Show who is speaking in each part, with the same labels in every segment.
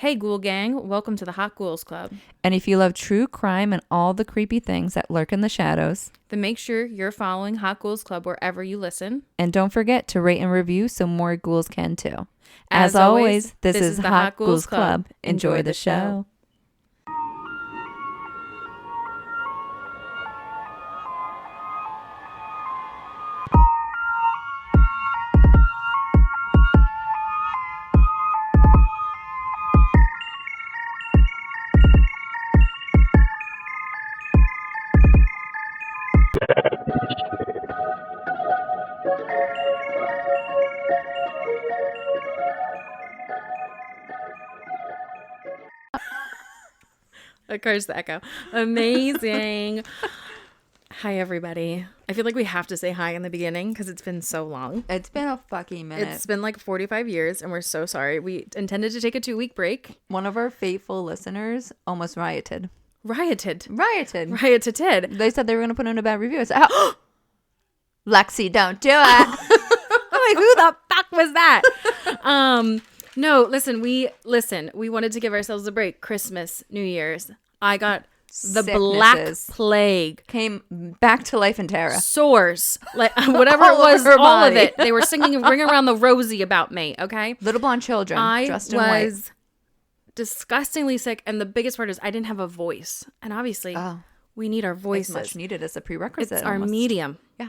Speaker 1: Hey, Ghoul Gang, welcome to the Hot Ghouls Club.
Speaker 2: And if you love true crime and all the creepy things that lurk in the shadows,
Speaker 1: then make sure you're following Hot Ghouls Club wherever you listen.
Speaker 2: And don't forget to rate and review so more ghouls can too. As always, this is the Hot Ghouls Club. Enjoy the show.
Speaker 1: Of course, the echo. Amazing. Hi, everybody. I feel like we have to say hi in the beginning because it's been so long.
Speaker 2: It's been a fucking minute.
Speaker 1: It's been like 45 years and we're so sorry. We intended to take a 2-week break.
Speaker 2: One of our faithful listeners almost rioted.
Speaker 1: Rioted.
Speaker 2: They said they were going to put in a bad review. I said, oh, Lexi, don't do it.
Speaker 1: I'm like, who the fuck was that? No, listen, we wanted to give ourselves a break. Christmas, New Year's. I got the Black Plague.
Speaker 2: Came back to life in Tara.
Speaker 1: Sores. Like whatever it was, all of it. They were singing Ring Around the Rosie about me, okay?
Speaker 2: Little blonde children dressed in white.
Speaker 1: I was disgustingly sick, and the biggest part is I didn't have a voice. And obviously, we need our voices.
Speaker 2: It's much needed as a prerequisite.
Speaker 1: It's our medium.
Speaker 2: Yeah.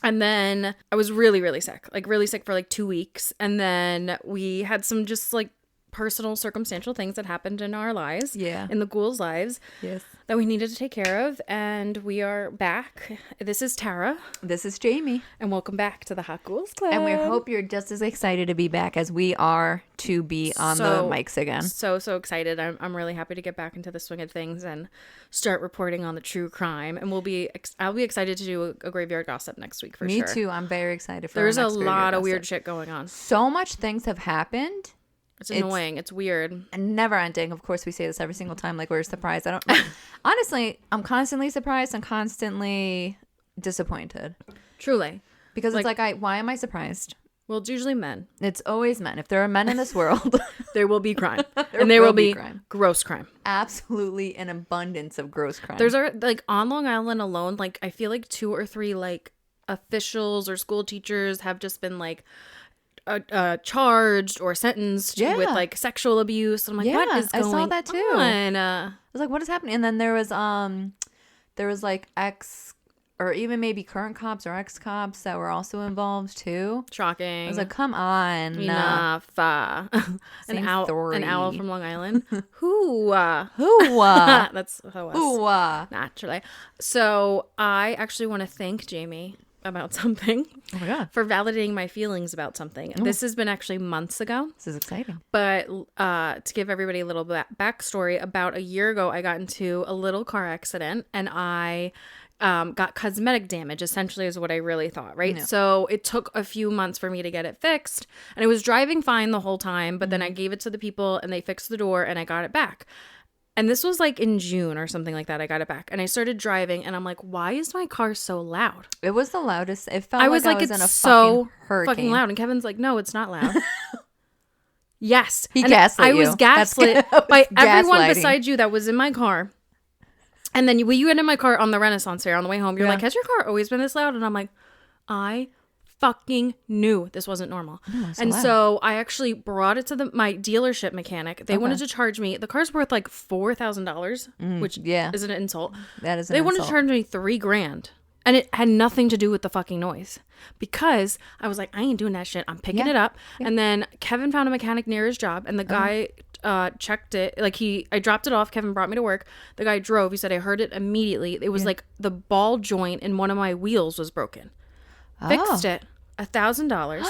Speaker 1: And then I was really, really sick. Like really sick for like 2 weeks. And then we had some just like personal circumstantial things that happened in our lives.
Speaker 2: Yeah.
Speaker 1: In the ghouls' lives.
Speaker 2: Yes.
Speaker 1: That we needed to take care of. And we are back. This is Tara.
Speaker 2: This is Jamie.
Speaker 1: And welcome back to the Hot Ghouls Club.
Speaker 2: And we hope you're just as excited to be back as we are to be on the mics again.
Speaker 1: So excited. I'm really happy to get back into the swing of things and start reporting on the true crime. And I'll be excited to do a graveyard gossip next week for sure.
Speaker 2: Me too. I'm very excited for
Speaker 1: There's
Speaker 2: our next
Speaker 1: a lot of
Speaker 2: gossip.
Speaker 1: weird shit going on.
Speaker 2: So much things have happened.
Speaker 1: It's annoying. It's weird.
Speaker 2: And never ending. Of course, we say this every single time. Like, we're surprised. Honestly, I'm constantly surprised and constantly disappointed.
Speaker 1: Truly.
Speaker 2: Because it's like, why am I surprised?
Speaker 1: Well, it's usually men.
Speaker 2: It's always men. If there are men in this world,
Speaker 1: there will be crime. And there will be
Speaker 2: crime.
Speaker 1: Gross crime.
Speaker 2: Absolutely an abundance of gross crime.
Speaker 1: There's like on Long Island alone, like I feel like 2 or 3 like officials or school teachers have just been like charged or sentenced with like sexual abuse. I'm like, what is going on? I saw that too.
Speaker 2: I was like, what is happening? And then there was like ex or even maybe current cops or ex cops that were also involved too.
Speaker 1: Shocking.
Speaker 2: I was like, come on,
Speaker 1: enough. An owl from Long Island. Who? That's how it was. Naturally. So I actually want to thank Jamie about something.
Speaker 2: Oh my God.
Speaker 1: For validating my feelings about something. Ooh. This has been actually months ago.
Speaker 2: This is exciting.
Speaker 1: But to give everybody a little backstory, about a year ago, I got into a little car accident and I got cosmetic damage, essentially is what I really thought, right? Yeah. So it took a few months for me to get it fixed. And it was driving fine the whole time, but then I gave it to the people and they fixed the door and I got it back. And this was like in June or something like that. I got it back and I started driving and I'm like, why is my car so loud?
Speaker 2: It was the loudest. It felt like I was in a
Speaker 1: so
Speaker 2: fucking hurricane.
Speaker 1: Fucking loud. And Kevin's like, no, it's not loud. Yes.
Speaker 2: He gaslit you.
Speaker 1: I was gaslit by everyone besides you that was in my car. And then you get in my car on the Renaissance Fair on the way home. You're like, has your car always been this loud? And I'm like, I fucking knew this wasn't normal. So I actually brought it to my dealership mechanic. They wanted to charge me. The car's worth like $4,000, which is an insult.
Speaker 2: That is an insult.
Speaker 1: They wanted to charge me $3,000. And it had nothing to do with the fucking noise. Because I was like, I ain't doing that shit. I'm picking it up. Yeah. And then Kevin found a mechanic near his job. And the guy checked it. Like I dropped it off. Kevin brought me to work. The guy drove. He said, I heard it immediately. It was like the ball joint in one of my wheels was broken. Fixed it. $1,000.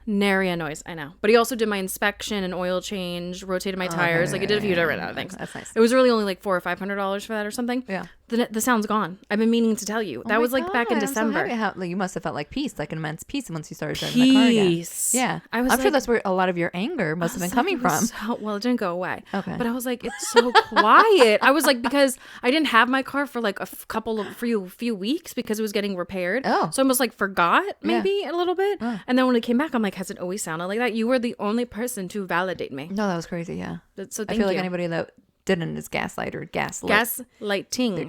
Speaker 1: Nary a noise. I know. But he also did my inspection and oil change, rotated my tires. Like, it did a few different things.
Speaker 2: That's nice.
Speaker 1: It was really only like $400 or $500 for that or something.
Speaker 2: Yeah.
Speaker 1: the sound's gone. I've been meaning to tell you. That was like back in December.
Speaker 2: I'm so happy. You must have felt like peace, like an immense peace once you started driving the car again. Yeah. I'm sure that's where a lot of your anger must have been coming from.
Speaker 1: Well, it didn't go away.
Speaker 2: Okay.
Speaker 1: But I was like, it's so quiet. I was like, because I didn't have my car for like few weeks because it was getting repaired.
Speaker 2: Oh.
Speaker 1: So I almost like forgot maybe a little bit. Oh. And then when it came back, I'm like, has it always sounded like that? You were the only person to validate me.
Speaker 2: No, that was crazy. Yeah.
Speaker 1: So
Speaker 2: I feel like anybody that didn't is gaslighting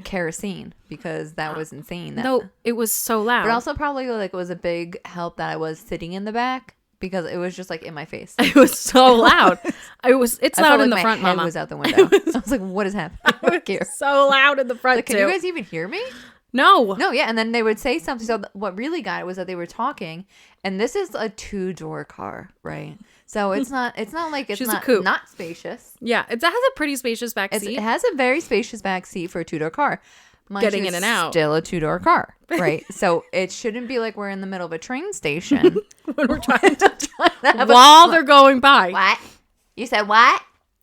Speaker 2: kerosene, because that was insane.
Speaker 1: No, it was so loud.
Speaker 2: But also probably like it was a big help that I was sitting in the back, because it was just like in my face.
Speaker 1: It was so loud. It's loud in the front,
Speaker 2: my head
Speaker 1: Mama.
Speaker 2: was out the window. I was like, what is happening here?
Speaker 1: So loud in the front,
Speaker 2: like, can you guys even hear me?
Speaker 1: No,
Speaker 2: yeah. And then they would say something. So what really got it was that they were talking, and this is a 2-door car, right? So it's not like it's not spacious.
Speaker 1: Yeah, it has a pretty spacious back seat.
Speaker 2: It has a very spacious back seat for a 2-door car.
Speaker 1: Getting in and out.
Speaker 2: Still a 2-door car, right? So it shouldn't be like we're in the middle of a train station
Speaker 1: when we're trying to while they're going by.
Speaker 2: What? You said what?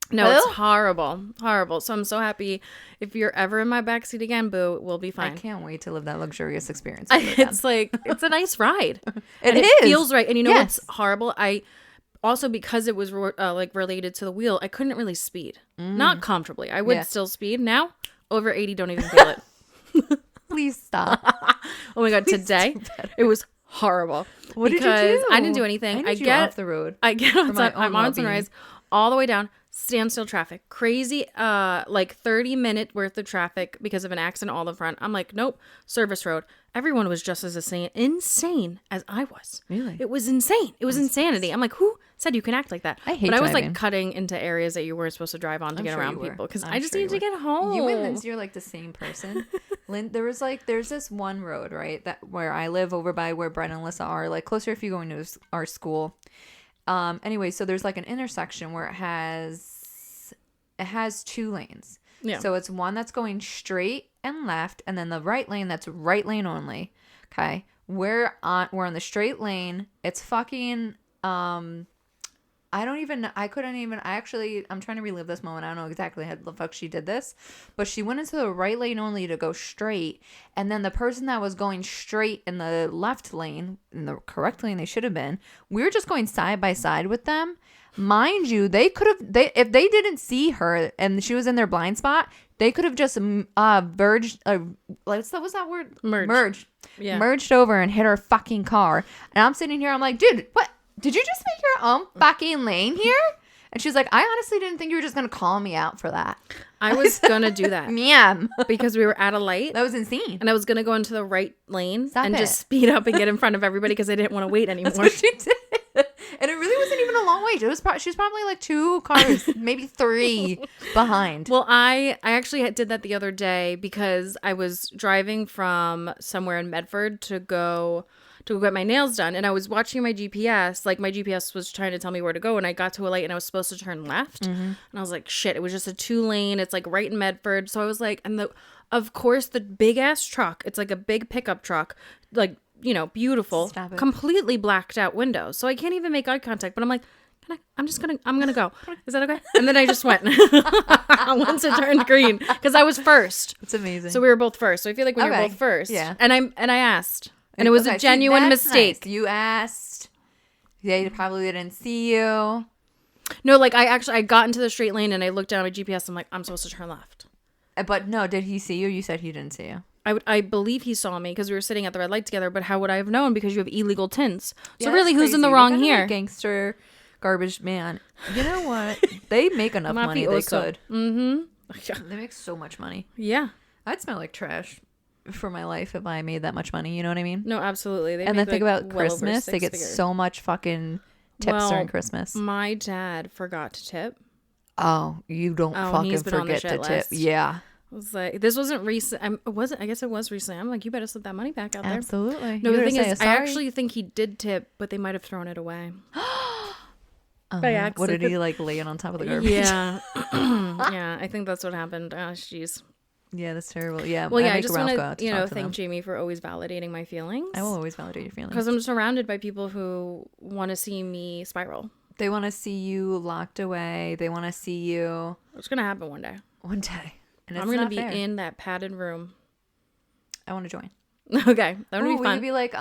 Speaker 1: No,
Speaker 2: Boo?
Speaker 1: It's horrible. So I'm so happy. If you're ever in my backseat again, Boo, we'll be fine.
Speaker 2: I can't wait to live that luxurious experience.
Speaker 1: It's like, it's a nice ride.
Speaker 2: It
Speaker 1: feels right. And you know what's horrible? Also, because it was like related to the wheel, I couldn't really speed. Not comfortably. I would still speed. Now, over 80, don't even feel it.
Speaker 2: Please stop.
Speaker 1: Oh my God, today it was horrible.
Speaker 2: What did you do?
Speaker 1: I didn't do anything.
Speaker 2: I get off the road.
Speaker 1: I get outside. I'm on Sunrise, all the way down. Standstill traffic, crazy, like 30-minute worth of traffic because of an accident all the front. I'm like, nope, service road. Everyone was just as insane as I was.
Speaker 2: Really?
Speaker 1: It was insane. It was insanity. I'm like, who said you can act like that?
Speaker 2: I hate
Speaker 1: But I was
Speaker 2: driving.
Speaker 1: like cutting into areas that you weren't supposed to drive on to get around people because I just needed to get home.
Speaker 2: You and Lindsay are like the same person. There's this one road, right, that where I live over by where Brett and Alyssa are, like closer if you go into our school. Anyway, so there's like an intersection where it has 2 lanes.
Speaker 1: Yeah.
Speaker 2: So it's one that's going straight and left, and then the right lane that's right lane only. Okay. We're on the straight lane. It's fucking I'm trying to relive this moment. I don't know exactly how the fuck she did this, but she went into the right lane only to go straight, and then the person that was going straight in the left lane, in the correct lane they should have been, we were just going side by side with them. Mind you, if they didn't see her and she was in their blind spot, they could have just merged. What's that word? Merged. Yeah. Merged over and hit her fucking car. And I'm sitting here, I'm like, dude, what? Did you just make your own fucking lane here? And she's like, I honestly didn't think you were just going to call me out for that.
Speaker 1: I was going to do that.
Speaker 2: Ma'am.
Speaker 1: Because we were at a light.
Speaker 2: That was insane.
Speaker 1: And I was going to go into the right lane
Speaker 2: Stop
Speaker 1: and
Speaker 2: it.
Speaker 1: just speed up and get in front of everybody because I didn't want to wait anymore.
Speaker 2: That's what she did. And it really wasn't even a long wait. It was she's probably like 2 cars, maybe 3 behind.
Speaker 1: Well, I actually did that the other day because I was driving from somewhere in Medford to go get my nails done, and I was watching my GPS. Like, my GPS was trying to tell me where to go, and I got to a light and I was supposed to turn left. And I was like, shit, it was just a 2-lane. It's like right in Medford. So I was like, and of course the big ass truck, it's like a big pickup truck, like, you know, beautiful, completely blacked out windows. So I can't even make eye contact, but I'm like, I'm gonna go. Is that okay? And then I just went once it turned green because I was first.
Speaker 2: It's amazing.
Speaker 1: So we were both first. So I feel like when you're both first,
Speaker 2: yeah.
Speaker 1: And I asked, and it was a genuine mistake.
Speaker 2: Nice. You asked. They probably didn't see you.
Speaker 1: No, like I got into the straight lane and I looked down at my GPS. I'm like, I'm supposed to turn left.
Speaker 2: But no, did he see you? You said he didn't see you.
Speaker 1: I believe he saw me because we were sitting at the red light together. But how would I have known? Because you have illegal tints. So really, who's in the wrong here?
Speaker 2: Gangster, garbage man. You know what? They make enough money. They could.
Speaker 1: Mm-hmm.
Speaker 2: They make so much money.
Speaker 1: Yeah.
Speaker 2: I'd smell like trash for my life if I made that much money. You know what I mean?
Speaker 1: No, absolutely.
Speaker 2: And then think about Christmas. They get so much fucking tips during Christmas.
Speaker 1: My dad forgot to tip.
Speaker 2: Oh, you don't fucking forget to tip. Yeah.
Speaker 1: I was like, this wasn't recent. I guess it was recent. I'm like, you better slip that money back out there.
Speaker 2: Absolutely.
Speaker 1: No, the thing is, I actually think he did tip, but they might have thrown it away. By accident.
Speaker 2: What did he like lay it on top of the garbage?
Speaker 1: Yeah. Yeah, I think that's what happened. Oh, jeez.
Speaker 2: Yeah, that's terrible. Yeah.
Speaker 1: Well, yeah, I just want to thank Jamie for always validating my feelings.
Speaker 2: I will always validate your feelings.
Speaker 1: Because I'm surrounded by people who want to see me spiral.
Speaker 2: They want to see you locked away. They want to see you.
Speaker 1: It's going to happen one day.
Speaker 2: One day. And it's
Speaker 1: I'm gonna
Speaker 2: not
Speaker 1: be
Speaker 2: fair.
Speaker 1: in that padded room.
Speaker 2: I want to join.
Speaker 1: Okay, that would be
Speaker 2: We
Speaker 1: fun.
Speaker 2: could be like,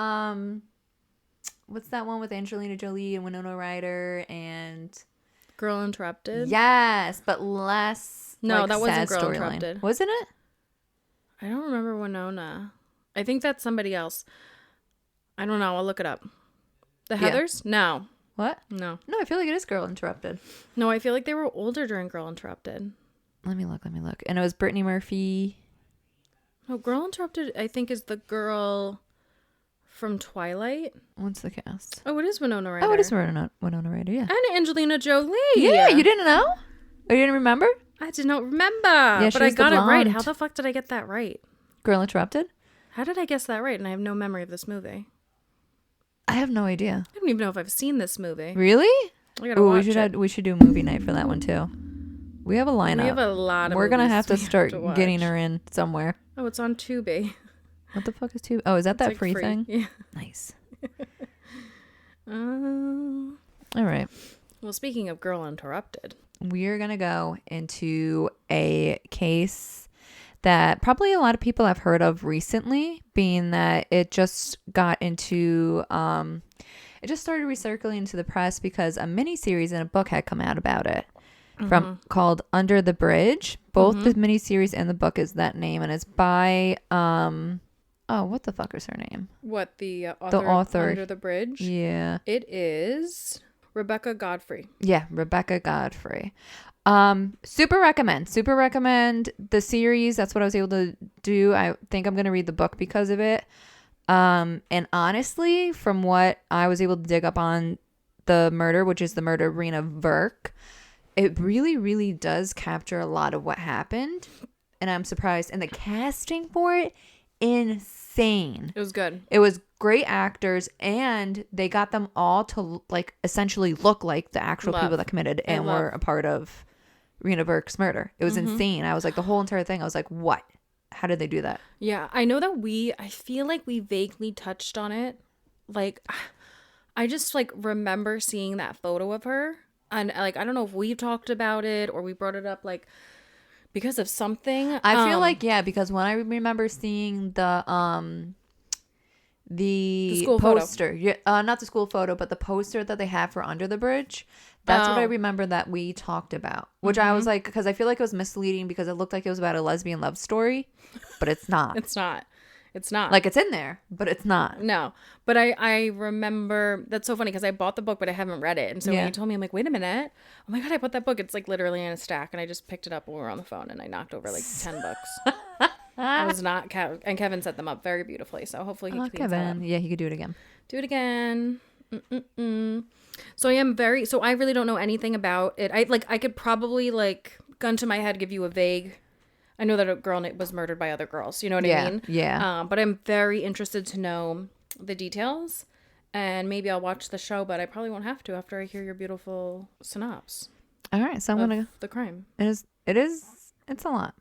Speaker 2: what's that one with Angelina Jolie and Winona Ryder and
Speaker 1: Girl Interrupted.
Speaker 2: yes, but less.
Speaker 1: No,
Speaker 2: like,
Speaker 1: that wasn't
Speaker 2: sad
Speaker 1: Girl
Speaker 2: storyline.
Speaker 1: Interrupted.
Speaker 2: Wasn't it?
Speaker 1: I don't remember Winona. I think that's somebody else. I don't know. I'll look it up. The
Speaker 2: Yeah.
Speaker 1: Heathers? No.
Speaker 2: What?
Speaker 1: No.
Speaker 2: No, I feel like it is Girl Interrupted.
Speaker 1: No, I feel like they were older during Girl Interrupted.
Speaker 2: Let me look. And it was Brittany Murphy.
Speaker 1: No, Girl Interrupted, I think, is the girl from Twilight.
Speaker 2: What's the cast?
Speaker 1: Oh, it is Winona Ryder.
Speaker 2: Oh, it is Winona Ryder, yeah.
Speaker 1: And Angelina Jolie.
Speaker 2: Yeah, you didn't know? Or you didn't remember?
Speaker 1: I did not remember.
Speaker 2: she
Speaker 1: but I
Speaker 2: was the
Speaker 1: got it right.
Speaker 2: blonde.
Speaker 1: How the fuck did I get that right?
Speaker 2: Girl Interrupted?
Speaker 1: How did I guess that right? And I have no memory of this movie.
Speaker 2: I have no idea.
Speaker 1: I don't even know if I've seen this movie.
Speaker 2: Really?
Speaker 1: I gotta
Speaker 2: Ooh,
Speaker 1: watch it.
Speaker 2: we should do a movie night for that one too. We have a lineup.
Speaker 1: We have a lot of
Speaker 2: We're gonna
Speaker 1: movies
Speaker 2: have to
Speaker 1: we
Speaker 2: start
Speaker 1: watch.
Speaker 2: getting her in somewhere.
Speaker 1: Oh, it's on Tubi.
Speaker 2: What the fuck is Tubi? Oh, is that that
Speaker 1: It's,
Speaker 2: free thing?
Speaker 1: Yeah.
Speaker 2: Nice.
Speaker 1: Uh,
Speaker 2: All right.
Speaker 1: well, speaking of Girl Interrupted.
Speaker 2: We're going to go into a case that probably a lot of people have heard of recently, being that it just got into, it just started recirculating into the press because a miniseries and a book had come out about it from called Under the Bridge. Both the miniseries and the book is that name, and it's by, oh, what the fuck is her name?
Speaker 1: What, the author,
Speaker 2: The author.
Speaker 1: Under the Bridge?
Speaker 2: Yeah.
Speaker 1: It is Rebecca Godfrey.
Speaker 2: Yeah, Rebecca Godfrey. Super recommend the series. That's what I was able to do. I think I'm going to read the book because of it. And honestly, from what I was able to dig up on the murder, which is the murder of Reena Virk, it really, really does capture a lot of what happened. And I'm surprised. And the casting for it, insane.
Speaker 1: It was good.
Speaker 2: It was great actors, and they got them all to like essentially look like the actual people that committed and were a part of Reena Virk's murder. It was insane. I was like, the whole entire thing, I was like, what? How did they do that?
Speaker 1: Yeah, I know that I feel like we vaguely touched on it. Like, I just like remember seeing that photo of her, and like, I don't know if we talked about it or we brought it up like because of something.
Speaker 2: I feel like, yeah, because when I remember seeing the
Speaker 1: school
Speaker 2: poster, not the school photo, but the poster that they have for Under the Bridge. That's what I remember that we talked about, which I was like, because I feel like it was misleading because it looked like it was about a lesbian love story, but it's not.
Speaker 1: It's not. It's not.
Speaker 2: Like, it's in there, but it's not.
Speaker 1: No. But I remember, that's so funny because I bought the book, but I haven't read it. And so when you told me, I'm like, wait a minute. Oh my God, I bought that book. It's like literally in a stack. And I just picked it up when we were on the phone and I knocked over like 10 books. I was not, and Kevin set them up very beautifully. So hopefully he cleans that up.
Speaker 2: Yeah, he could do it again.
Speaker 1: Do it again. So I really don't know anything about it. I could probably like gun to my head, give you a vague, I know that a girl was murdered by other girls. You know what I mean?
Speaker 2: Yeah.
Speaker 1: But I'm very interested to know the details, and maybe I'll watch the show, but I probably won't have to after I hear your beautiful synopsis.
Speaker 2: All right. So I'm going to,
Speaker 1: the crime.
Speaker 2: it's a lot.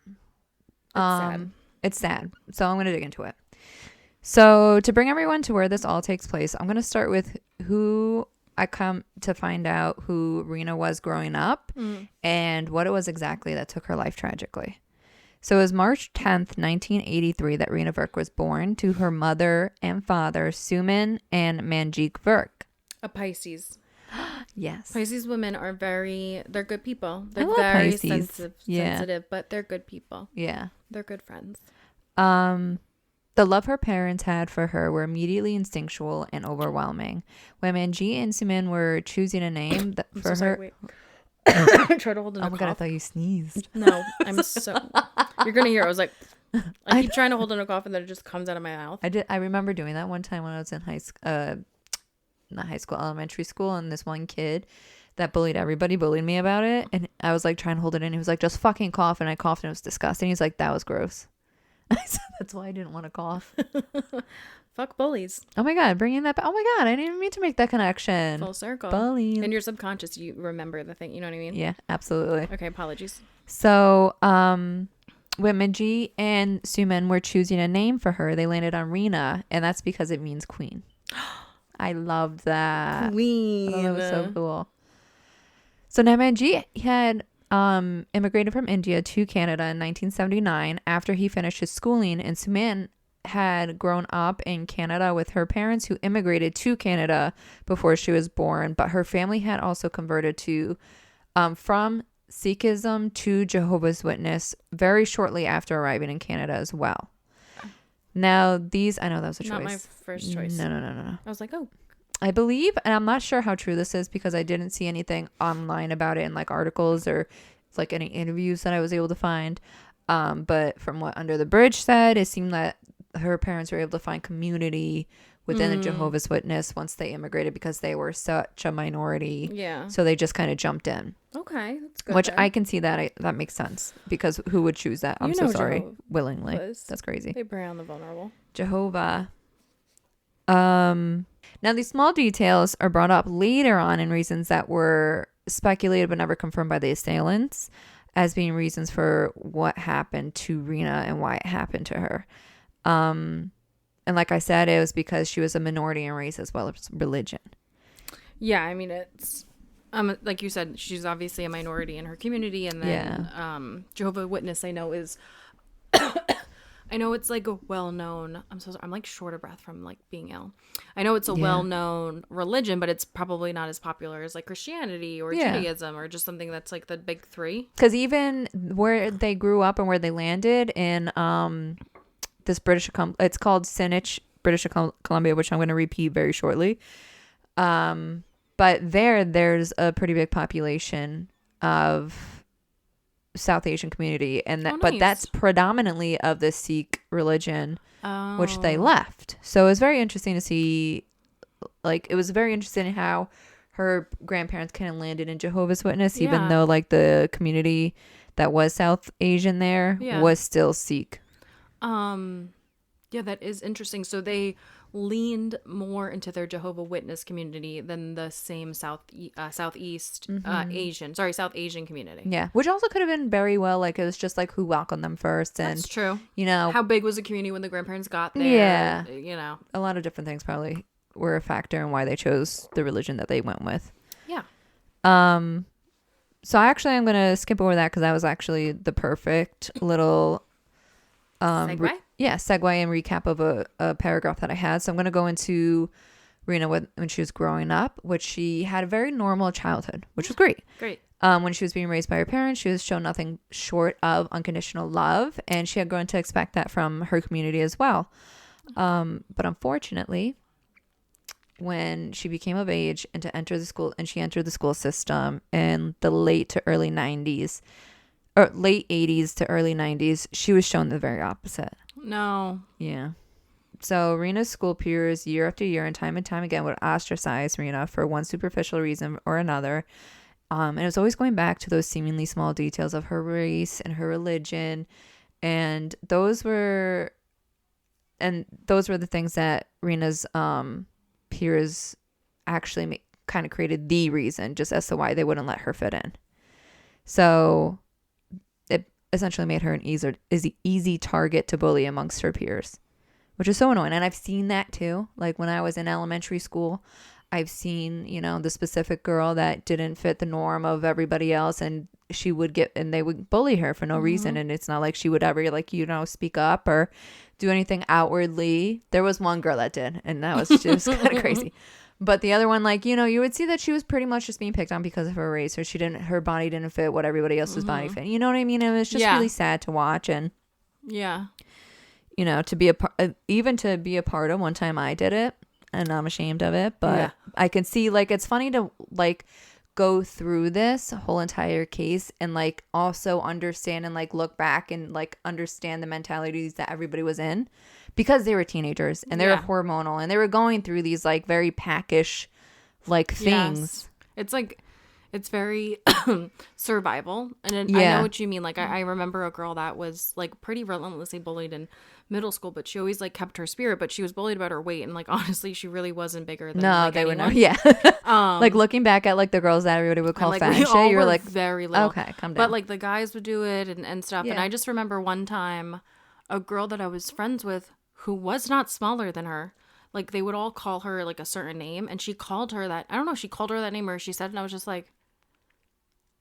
Speaker 1: Sad.
Speaker 2: It's sad. So I'm going to dig into it. So to bring everyone to where this all takes place, I'm going to start with who I come to find out who Reena was growing up and what it was exactly that took her life tragically. So it was March 10th, 1983 that Reena Virk was born to her mother and father, Suman and Manjeet Virk.
Speaker 1: A Pisces.
Speaker 2: Yes.
Speaker 1: Pisces women are they're good people. They're
Speaker 2: love
Speaker 1: very
Speaker 2: Pisces.
Speaker 1: sensitive, but they're good people.
Speaker 2: Yeah.
Speaker 1: They're good friends.
Speaker 2: The love her parents had for her were immediately instinctual and overwhelming. When Manjeet and Suman were choosing a name for her...
Speaker 1: Sorry, wait. Try to hold in a
Speaker 2: Oh my God, I
Speaker 1: cough.
Speaker 2: thought you sneezed.
Speaker 1: No, I'm so... You're going to hear. I was like... I keep trying to hold in a cough and then it just comes out of my mouth.
Speaker 2: I remember doing that one time when I was in elementary school, and this one kid that bullied me about it, and I was like trying to hold it in. He was like, just fucking cough, and I coughed and it was disgusting. He's like, that was gross. I said, that's why I didn't want to cough.
Speaker 1: Fuck bullies.
Speaker 2: Oh my God, bringing that back. Oh my God, I didn't even mean to make that connection.
Speaker 1: Full circle.
Speaker 2: Bullying.
Speaker 1: In your subconscious, you remember the thing. You know what I mean?
Speaker 2: Yeah, absolutely.
Speaker 1: Okay, apologies.
Speaker 2: So, when Manjeet and Suman were choosing a name for her, they landed on Reena, and that's because it means queen. I loved that.
Speaker 1: Queen.
Speaker 2: Oh, that was so cool. So now Manjeet had immigrated from India to Canada in 1979 after he finished his schooling, and Suman had grown up in Canada with her parents who immigrated to Canada before she was born, but her family had also converted to from Sikhism to Jehovah's Witness very shortly after arriving in Canada as well. Now, these, I know that was a choice.
Speaker 1: Not my first choice.
Speaker 2: No.
Speaker 1: I was like, oh.
Speaker 2: I believe, and I'm not sure how true this is because I didn't see anything online about it in like articles or like any interviews that I was able to find. But from what Under the Bridge said, it seemed that her parents were able to find community within the Jehovah's Witness once they immigrated because they were such a minority.
Speaker 1: Yeah.
Speaker 2: So they just kind of jumped in.
Speaker 1: Okay. That's good.
Speaker 2: Which
Speaker 1: then.
Speaker 2: I can see that. That makes sense because who would choose that? I'm so sorry. Willingly. That's crazy.
Speaker 1: They prey on the vulnerable.
Speaker 2: Jehovah. Now these small details are brought up later on in reasons that were speculated but never confirmed by the assailants as being reasons for what happened to Reena and why it happened to her. And like I said, it was because she was a minority in race as well as religion.
Speaker 1: Yeah, I mean, it's like you said, she's obviously a minority in her community, and then Jehovah's Witness, I know is I know it's like a well-known, I'm like short of breath from like being ill. I know it's a well-known religion, but it's probably not as popular as like Christianity or Judaism or just something that's like the big three.
Speaker 2: Because even where they grew up and where they landed in this it's called Saanich, British Columbia, which I'm going to repeat very shortly. But there's a pretty big population of South Asian community, and that, but that's predominantly of the Sikh religion, which they left. So it was very interesting to see. Like, it was very interesting how her grandparents kind of landed in Jehovah's Witness, even though like the community that was South Asian there was still Sikh.
Speaker 1: Yeah, that is interesting. So they leaned more into their Jehovah's Witness community than the same South Asian community.
Speaker 2: Yeah, which also could have been very well like it was just like who welcomed them first, and
Speaker 1: that's true.
Speaker 2: You know,
Speaker 1: how big was the community when the grandparents got there?
Speaker 2: Yeah,
Speaker 1: you know,
Speaker 2: a lot of different things probably were a factor in why they chose the religion that they went with.
Speaker 1: Yeah.
Speaker 2: So actually, I'm gonna skip over that because that was actually the perfect little
Speaker 1: segue.
Speaker 2: Segue and recap of a paragraph that I had. So I'm going to go into Reena when she was growing up, which she had a very normal childhood, which was great.
Speaker 1: Great.
Speaker 2: When she was being raised by her parents, she was shown nothing short of unconditional love, and she had grown to expect that from her community as well. But unfortunately, when she became of age and she entered the school system in the late 80s to early 90s, she was shown the very opposite.
Speaker 1: No.
Speaker 2: Yeah. So Reena's school peers year after year and time again would ostracize Reena for one superficial reason or another. And it was always going back to those seemingly small details of her race and her religion. And those were the things that Reena's peers actually kind of created the reason just as to why they wouldn't let her fit in. So essentially made her an easy target to bully amongst her peers, which is so annoying. And I've seen that too. Like when I was in elementary school, I've seen, the specific girl that didn't fit the norm of everybody else, and they would bully her for no reason. And it's not like she would ever speak up or do anything outwardly. There was one girl that did, and that was just kind of crazy. But the other one, you would see that she was pretty much just being picked on because of her race, or her body didn't fit what everybody else's body fit. You know what I mean? It was just really sad to watch, and to be to be a part of. One time I did it, and I'm ashamed of it, but I can see it's funny to go through this whole entire case and also understand and look back and understand the mentalities that everybody was in. Because they were teenagers and they were hormonal and they were going through these very packish things.
Speaker 1: Yes. It's very survival. And I know what you mean. I remember a girl that was pretty relentlessly bullied in middle school, but she always kept her spirit, but she was bullied about her weight. And honestly, she really wasn't bigger than
Speaker 2: they
Speaker 1: anyone.
Speaker 2: would know. Yeah. Looking back at the girls that everybody would call fat and shit, you were
Speaker 1: very little.
Speaker 2: Okay, calm down.
Speaker 1: But the guys would do it and stuff. Yeah. And I just remember one time a girl that I was friends with who was not smaller than her, they would all call her a certain name, and she called her that. I don't know if she called her that name or she said it, and I was just like,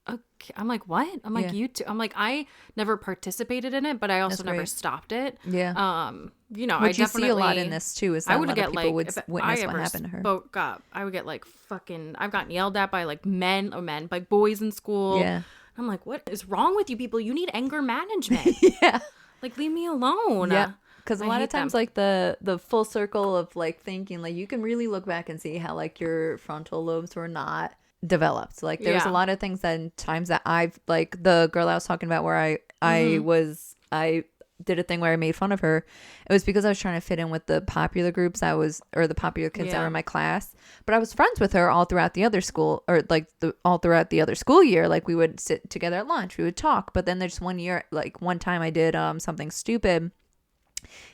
Speaker 1: okay. I'm like, what? I'm like, you too. I'm like, I never participated in it, but I also never stopped it.
Speaker 2: Yeah.
Speaker 1: You know,
Speaker 2: Which
Speaker 1: I
Speaker 2: you see a lot in this too, is that
Speaker 1: I
Speaker 2: a
Speaker 1: would
Speaker 2: lot
Speaker 1: get
Speaker 2: of people
Speaker 1: like,
Speaker 2: would
Speaker 1: if
Speaker 2: witness
Speaker 1: I
Speaker 2: what
Speaker 1: ever
Speaker 2: happened to her.
Speaker 1: spoke up, I would get like fucking, I've gotten yelled at by like men, like boys in school.
Speaker 2: Yeah.
Speaker 1: I'm like, what is wrong with you people? You need anger management.
Speaker 2: Yeah.
Speaker 1: Like, leave me alone.
Speaker 2: Yeah. Because a
Speaker 1: I
Speaker 2: lot
Speaker 1: hate
Speaker 2: of times,
Speaker 1: them.
Speaker 2: like the full circle of like thinking, like you can really look back and see how like your frontal lobes were not developed. Like there was a lot of things that in times that I've like the girl I was talking about where I did a thing where I made fun of her. It was because I was trying to fit in with the popular groups or the popular kids that were in my class. But I was friends with her all throughout the other school, or like all throughout the other school year. Like we would sit together at lunch, we would talk. But then there's one year, like one time I did something stupid,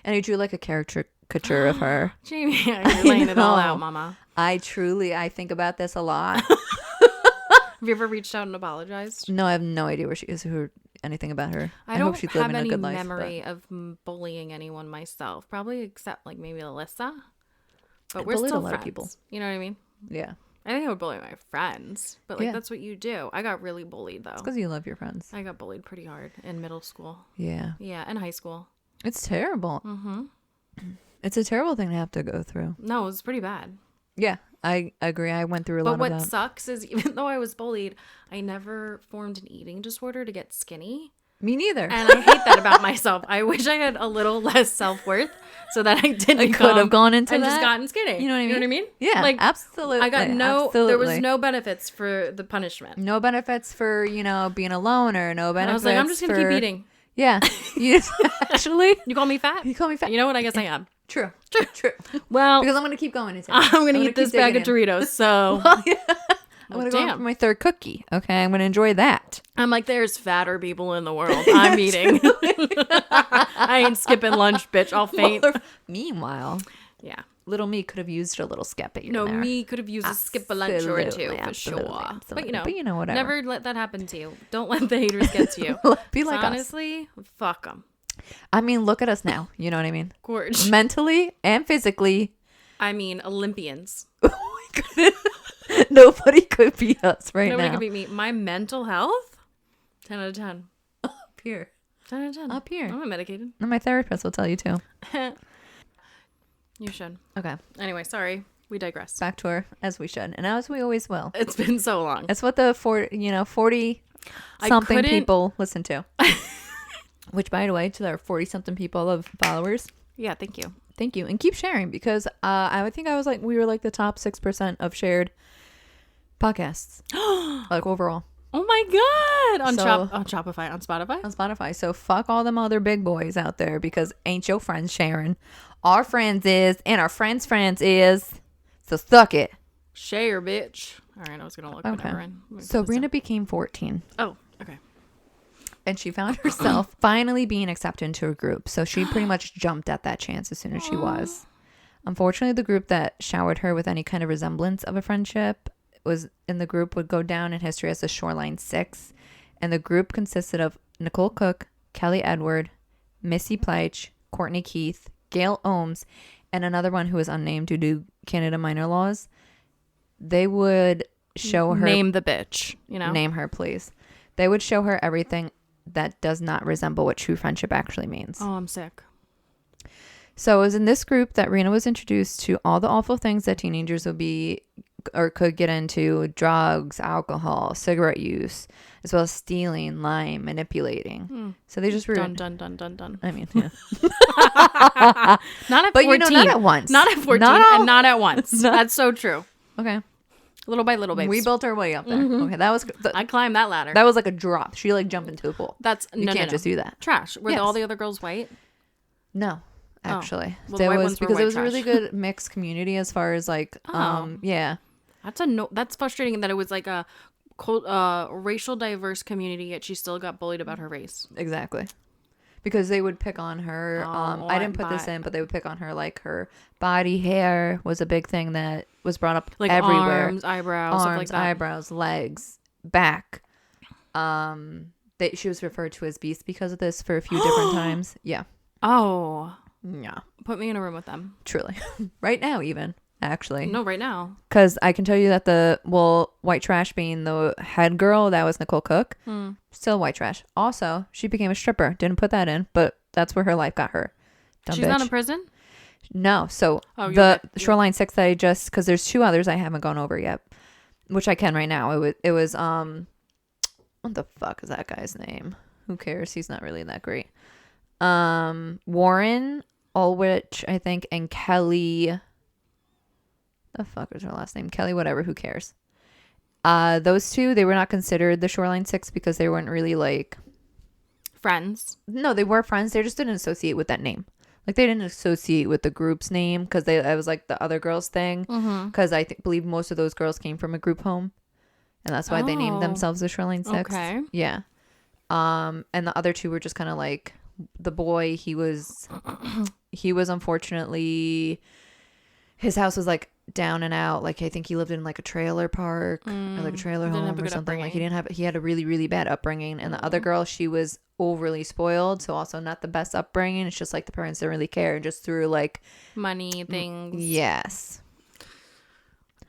Speaker 2: and I drew like a caricature of her.
Speaker 1: Jamie, you're laying it all out, mama.
Speaker 2: I think about this a lot.
Speaker 1: Have you ever reached out and apologized?
Speaker 2: No, I have no idea where she is or anything about her.
Speaker 1: I
Speaker 2: hope
Speaker 1: don't
Speaker 2: she's
Speaker 1: have
Speaker 2: living
Speaker 1: any
Speaker 2: a good life.
Speaker 1: memory of bullying anyone myself. Probably except like maybe Alyssa. But
Speaker 2: I
Speaker 1: we're
Speaker 2: bullied
Speaker 1: still
Speaker 2: a lot of
Speaker 1: friends.
Speaker 2: people.
Speaker 1: You know what I mean?
Speaker 2: Yeah.
Speaker 1: I think I would bully my friends. But like that's what you do. I got really bullied though.
Speaker 2: It's because you love your friends.
Speaker 1: I got bullied pretty hard in middle school.
Speaker 2: Yeah.
Speaker 1: Yeah, and high school.
Speaker 2: It's terrible. Mm-hmm. It's a terrible thing to have to go through.
Speaker 1: No, it was pretty bad.
Speaker 2: Yeah, I agree. I went through a lot of that.
Speaker 1: But what sucks is even though I was bullied, I never formed an eating disorder to get skinny.
Speaker 2: Me neither.
Speaker 1: And I hate that about myself. I wish I had a little less self-worth so that I didn't
Speaker 2: could have gone into
Speaker 1: and
Speaker 2: that.
Speaker 1: just gotten skinny.
Speaker 2: You know what I mean?
Speaker 1: Yeah,
Speaker 2: like absolutely.
Speaker 1: I got there was no benefits for the punishment.
Speaker 2: No benefits for, being a loner. No benefits.
Speaker 1: I was like, I'm just going to keep eating.
Speaker 2: Yeah. You actually.
Speaker 1: You call me fat?
Speaker 2: You call me fat.
Speaker 1: You know what? I guess I am.
Speaker 2: True.
Speaker 1: Well,
Speaker 2: because I'm going to keep going.
Speaker 1: I'm going to eat this bag of Doritos. So
Speaker 2: I'm going to go for my third cookie. Okay. I'm going to enjoy that.
Speaker 1: I'm like, there's fatter people in the world. I'm eating. I ain't skipping lunch, bitch. I'll faint.
Speaker 2: Meanwhile.
Speaker 1: Yeah.
Speaker 2: Little me could have used a little skip at you.
Speaker 1: No, me could have used a skip a lunch or two for sure. But you know,
Speaker 2: whatever.
Speaker 1: Never let that happen to you. Don't let the haters get to you.
Speaker 2: Be like
Speaker 1: honestly, fuck them.
Speaker 2: I mean, look at us now. You know what I mean?
Speaker 1: Gorge.
Speaker 2: Mentally and physically.
Speaker 1: I mean, Olympians.
Speaker 2: Oh my goodness. Nobody could beat us right now.
Speaker 1: Nobody could beat me. My mental health, 10 out of 10.
Speaker 2: Up here.
Speaker 1: 10 out of 10.
Speaker 2: Up here.
Speaker 1: I'm not medicated.
Speaker 2: And my therapist will tell you too.
Speaker 1: You should.
Speaker 2: Okay.
Speaker 1: Anyway, sorry. We digress.
Speaker 2: Back to her, as we should. And as we always will.
Speaker 1: It's been so long.
Speaker 2: That's what the 40 something people listen to. Which, by the way, to our 40 something people of followers.
Speaker 1: Yeah, thank you.
Speaker 2: Thank you. And keep sharing, because I think we were like the top 6% of shared podcasts. Like overall.
Speaker 1: Oh my God. On Shopify, on Spotify?
Speaker 2: On Spotify. So fuck all them other big boys out there, because ain't your friends sharing. Our friends is, and our friends' friends is. So suck it.
Speaker 1: Share, bitch. All right, I was going to look whatever in.
Speaker 2: So Reena became 14.
Speaker 1: Oh, okay.
Speaker 2: And she found herself finally being accepted into a group. So she pretty much jumped at that chance as soon as she was. Unfortunately, the group that showered her with any kind of resemblance of a friendship would go down in history as the Shoreline Six. And the group consisted of Nicole Cook, Kelly Edward, Missy Pleich, Courtney Keith, Gail Ohms, and another one who was unnamed due to Canada minor laws. They would show her...
Speaker 1: Name the bitch,
Speaker 2: Name her, please. They would show her everything that does not resemble what true friendship actually means.
Speaker 1: Oh, I'm sick.
Speaker 2: So it was in this group that Reena was introduced to all the awful things that teenagers would be or could get into: drugs, alcohol, cigarette use, as well as stealing, lying, manipulating. So they just were
Speaker 1: dun.
Speaker 2: I mean, yeah.
Speaker 1: Not at 14.
Speaker 2: But not at once.
Speaker 1: Not at 14 and not at once. That's so true.
Speaker 2: Okay.
Speaker 1: Little by little, babes.
Speaker 2: We built our way up there. Mm-hmm. Okay, that was...
Speaker 1: I climbed that ladder.
Speaker 2: That was like a drop. She like jumped into the pool.
Speaker 1: You
Speaker 2: can't just do that.
Speaker 1: Trash. Were all the other girls white?
Speaker 2: No, actually.
Speaker 1: Well,
Speaker 2: there
Speaker 1: the white
Speaker 2: was
Speaker 1: ones were
Speaker 2: because
Speaker 1: white
Speaker 2: it was
Speaker 1: trash.
Speaker 2: a really good mixed community as far as like yeah.
Speaker 1: That's frustrating that it was like a racial diverse community, yet she still got bullied about her race.
Speaker 2: Exactly. Because they would pick on her. I didn't put this in, but they would pick on her. Like her body hair was a big thing that was brought up
Speaker 1: like
Speaker 2: everywhere.
Speaker 1: Arms, eyebrows, stuff like that.
Speaker 2: Eyebrows, legs, back. She was referred to as Beast because of this for a few different times. Yeah.
Speaker 1: Oh.
Speaker 2: Yeah.
Speaker 1: Put me in a room with them.
Speaker 2: Truly. Right now, even. actually.
Speaker 1: No, right now.
Speaker 2: Because I can tell you that white trash being the head girl, that was Nicole Cook. Still white trash. Also, she became a stripper. Didn't put that in, but that's where her life got her. Dumb
Speaker 1: She's
Speaker 2: bitch.
Speaker 1: not in prison?
Speaker 2: No. So Shoreline 6 that because there's 2 others I haven't gone over yet, which I can right now. It was what the fuck is that guy's name? Who cares? He's not really that great. Warren Ulrich, I think, and Kelly. The fuck is her last name? Kelly, whatever. Who cares? Those 2, they were not considered the Shoreline 6 because they weren't really like
Speaker 1: friends.
Speaker 2: No, they were friends. They just didn't associate with that name. Like they didn't associate with the group's name because it was like the other girls thing. Because I believe most of those girls came from a group home, and that's why they named themselves the Shoreline 6.
Speaker 1: Okay.
Speaker 2: Yeah. And the other 2 were just kind of like the boy. He was unfortunately, his house was like down and out. Like I think he lived in like a trailer park or like a trailer home or something. Like he had a really, really bad upbringing. And the other girl, she was overly spoiled, so also not the best upbringing. It's just like the parents didn't really care and just threw like
Speaker 1: money things.
Speaker 2: Yes.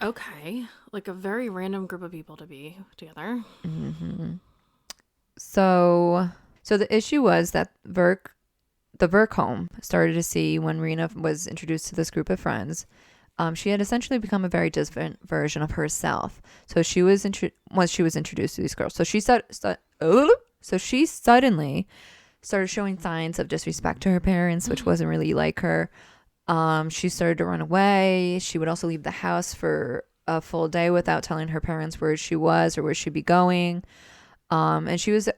Speaker 1: Okay. Like a very random group of people to be together.
Speaker 2: So the issue was that the Virk home started to see when Reena was introduced to this group of friends. She had essentially become a very different version of herself. So she was once she was introduced to these girls. So she suddenly started showing signs of disrespect to her parents, which wasn't really like her. She started to run away. She would also leave the house for a full day without telling her parents where she was or where she'd be going. And she was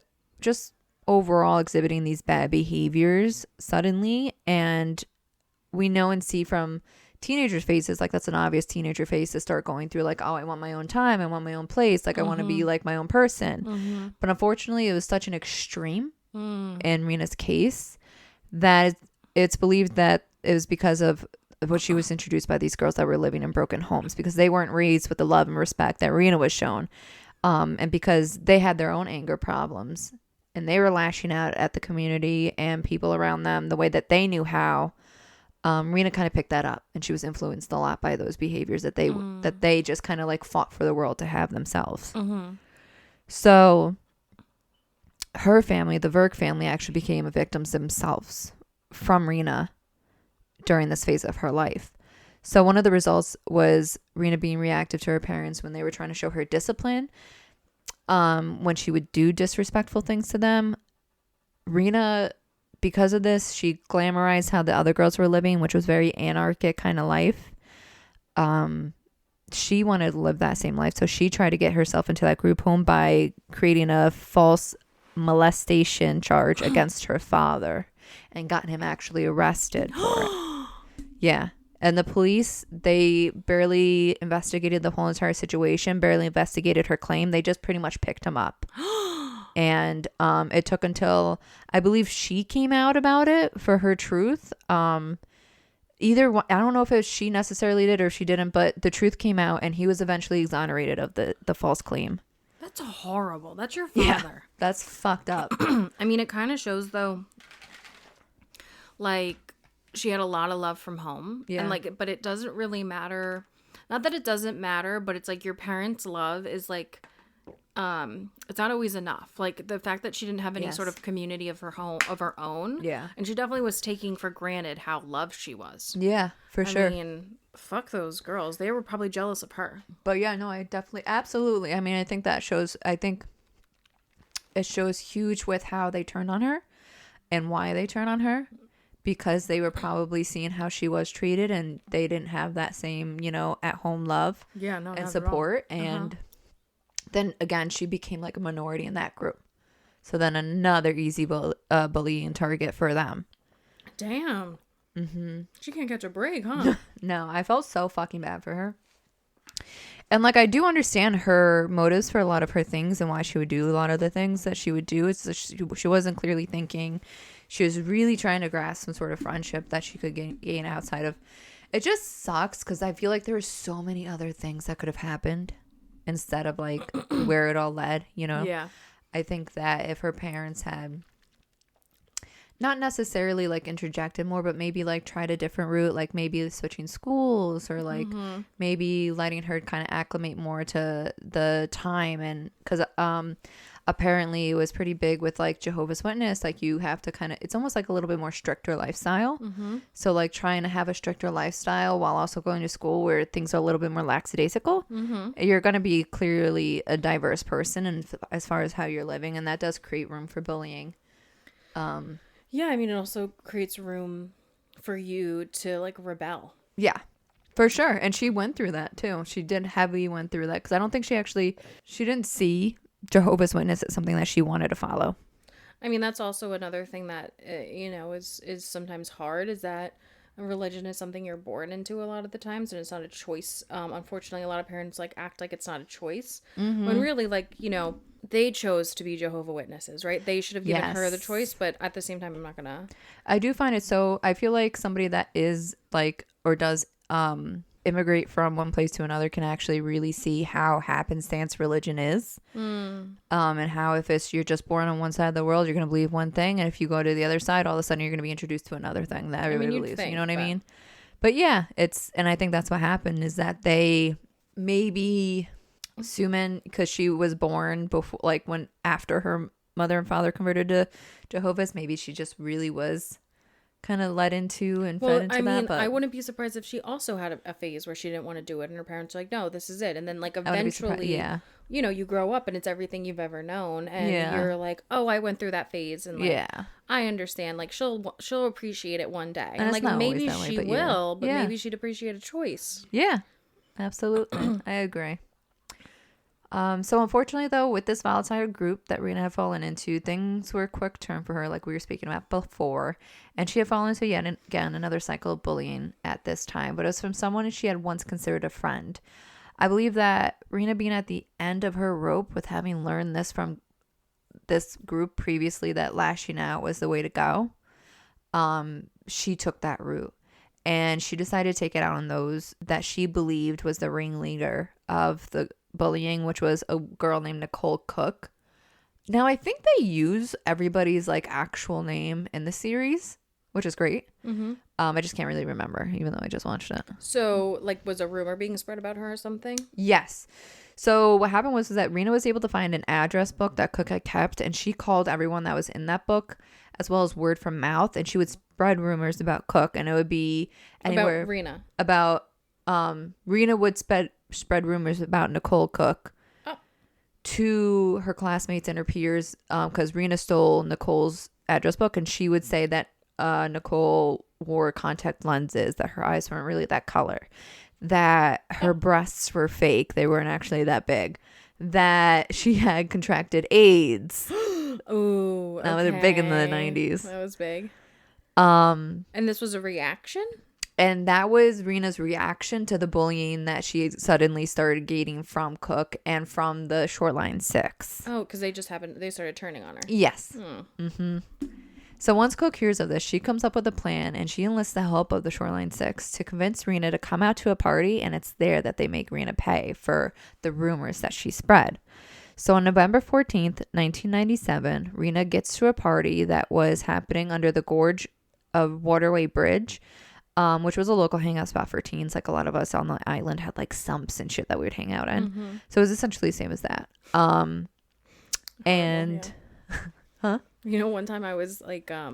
Speaker 2: just overall exhibiting these bad behaviors suddenly. And we know and see from teenagers' faces, like that's an obvious teenager face to start going through like, oh, I want my own time, I want my own place, like I want to be like my own person. But unfortunately it was such an extreme in Reena's case that it's believed that it was because of what she was introduced by these girls that were living in broken homes, because they weren't raised with the love and respect that Reena was shown, and because they had their own anger problems and they were lashing out at the community and people around them the way that they knew how. Reena kind of picked that up, and she was influenced a lot by those behaviors that they just kind of like fought for the world to have themselves. So her family, the Virk family, actually became victims themselves from Reena during this phase of her life. So one of the results was Reena being reactive to her parents when they were trying to show her discipline. When she would do disrespectful things to them, Reena, because of this, she glamorized how the other girls were living, which was very anarchic kind of life. She wanted to live that same life, so she tried to get herself into that group home by creating a false molestation charge against her father and got him actually arrested for it. Yeah. And the police, they barely investigated the whole entire situation, barely investigated her claim. They just pretty much picked him up. And it took until, I believe, she came out about it for her truth. Either one, I don't know if it was she necessarily did or if she didn't, but the truth came out and he was eventually exonerated of the false claim.
Speaker 1: That's horrible. That's your father.
Speaker 2: Yeah, that's fucked up.
Speaker 1: I mean, it kind of shows, though, like, she had a lot of love from home. Yeah. And, like, but it doesn't really matter. Not that it doesn't matter, but it's like your parents' love is, like, it's not always enough. Like, the fact that she didn't have any sort of community of her own. Yeah. And she definitely was taking for granted how loved she was.
Speaker 2: Yeah, for sure.
Speaker 1: I mean, fuck those girls. They were probably jealous of her.
Speaker 2: But yeah, no, I definitely, absolutely. I mean, I think it shows huge with how they turned on her and why they turned on her, because they were probably seeing how she was treated and they didn't have that same, at home love and support. And then again, she became like a minority in that group. So then another easy bully and target for them.
Speaker 1: Damn. She can't catch a break, huh?
Speaker 2: No, I felt so fucking bad for her. And like, I do understand her motives for a lot of her things and why she would do a lot of the things that she would do. It's she wasn't clearly thinking. She was really trying to grasp some sort of friendship that she could gain outside of. It just sucks because I feel like there were so many other things that could have happened instead of like where it all led, Yeah. I think that if her parents had not necessarily like interjected more, but maybe like tried a different route, like maybe switching schools or like maybe letting her kind of acclimate more to the time. And because apparently it was pretty big with like Jehovah's Witness, like you have to kind of, it's almost like a little bit more stricter lifestyle. So like trying to have a stricter lifestyle while also going to school where things are a little bit more lackadaisical, you're going to be clearly a diverse person and as far as how you're living, and that does create room for bullying.
Speaker 1: Yeah, I mean, it also creates room for you to like rebel.
Speaker 2: Yeah, for sure. And she went through that too. She did heavily went through that because I don't think she didn't see Jehovah's Witness as something that she wanted to follow.
Speaker 1: I mean, that's also another thing that, you know, is sometimes hard, is that religion is something you're born into a lot of the times, and it's not a choice. Unfortunately, a lot of parents like act like it's not a choice when really, like, you know, they chose to be Jehovah Witnesses, right? They should have given her the choice, but at the same time, I'm not gonna.
Speaker 2: I do find it so. I feel like somebody that is like or does immigrate from one place to another can actually really see how happenstance religion is, and how if you're just born on one side of the world, you're going to believe one thing, and if you go to the other side, all of a sudden you're going to be introduced to another thing that everybody believes. You know what I mean? But yeah, and I think that's what happened, is that they maybe Suman, because she was born before, like when after her mother and father converted to Jehovah's, maybe she just really was kind of led into and fed into that. But
Speaker 1: I wouldn't be surprised if she also had a phase where she didn't want to do it and her parents were like, no, this is it. And then like eventually, you know, you grow up and it's everything you've ever known, and you're like, oh, I went through that phase, and like, I understand, like she'll appreciate it one day, and like maybe she will, but maybe she'd appreciate a choice. Yeah,
Speaker 2: absolutely. I agree. So unfortunately, though, with this volatile group that Reena had fallen into, things were a quick turn for her, like we were speaking about before, and she had fallen into yet again another cycle of bullying at this time, but it was from someone she had once considered a friend. I believe that Reena, being at the end of her rope with having learned this from this group previously, that lashing out was the way to go, she took that route. And she decided to take it out on those that she believed was the ringleader of the bullying, which was a girl named Nicole Cook. Now, I think they use everybody's like actual name in the series, which is great. I just can't really remember, even though I just watched it.
Speaker 1: So, like, was a rumor being spread about her or something?
Speaker 2: Yes. So what happened was that Reena was able to find an address book that Cook had kept, and she called everyone that was in that book, as well as word from mouth, and she would spread rumors about Cook, and it would be anywhere
Speaker 1: about Reena.
Speaker 2: About Reena would spread rumors about Nicole Cook to her classmates and her peers, because Reena stole Nicole's address book, and she would say that Nicole wore contact lenses, that her eyes weren't really that color, that her breasts were fake, they weren't actually that big, that she had contracted AIDS.
Speaker 1: Ooh,
Speaker 2: that was big in the 90s.
Speaker 1: That was big. And this was a reaction?
Speaker 2: And that was Reena's reaction to the bullying that she suddenly started getting from Cook and from the Shoreline Six.
Speaker 1: Oh, because they started turning on her.
Speaker 2: Yes. So once Cook hears of this, she comes up with a plan, and she enlists the help of the Shoreline Six to convince Reena to come out to a party, and it's there that they make Reena pay for the rumors that she spread. So on November 14th, 1997, Reena gets to a party that was happening under the gorge of Waterway Bridge, which was a local hangout spot for teens. Like a lot of us on the island had like sumps and shit that we would hang out in. So it was essentially the same as that. Huh?
Speaker 1: You know, one time I was like, I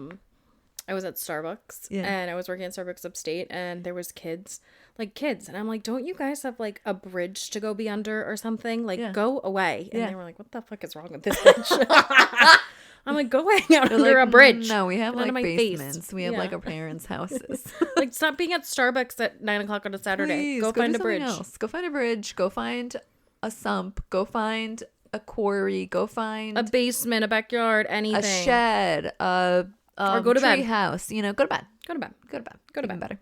Speaker 1: was at Starbucks and I was working at Starbucks upstate, and there was kids, and I'm like, don't you guys have like a bridge to go be under or something? Like, go away. And they were like, what the fuck is wrong with this bitch? I'm like, go hang out under a bridge.
Speaker 2: No, we have like basements. We have like our parents' houses.
Speaker 1: Like, stop being at Starbucks at 9:00 on a Saturday.
Speaker 2: Please,
Speaker 1: go find a bridge.
Speaker 2: Else. Go find a bridge. Go find a sump. Go find a quarry. Go find
Speaker 1: a basement, a backyard, anything.
Speaker 2: A shed. Or
Speaker 1: go to bed.
Speaker 2: House. You know, go to bed.
Speaker 1: Go to bed.
Speaker 2: Go to bed.
Speaker 1: Go to bed.
Speaker 2: Even better.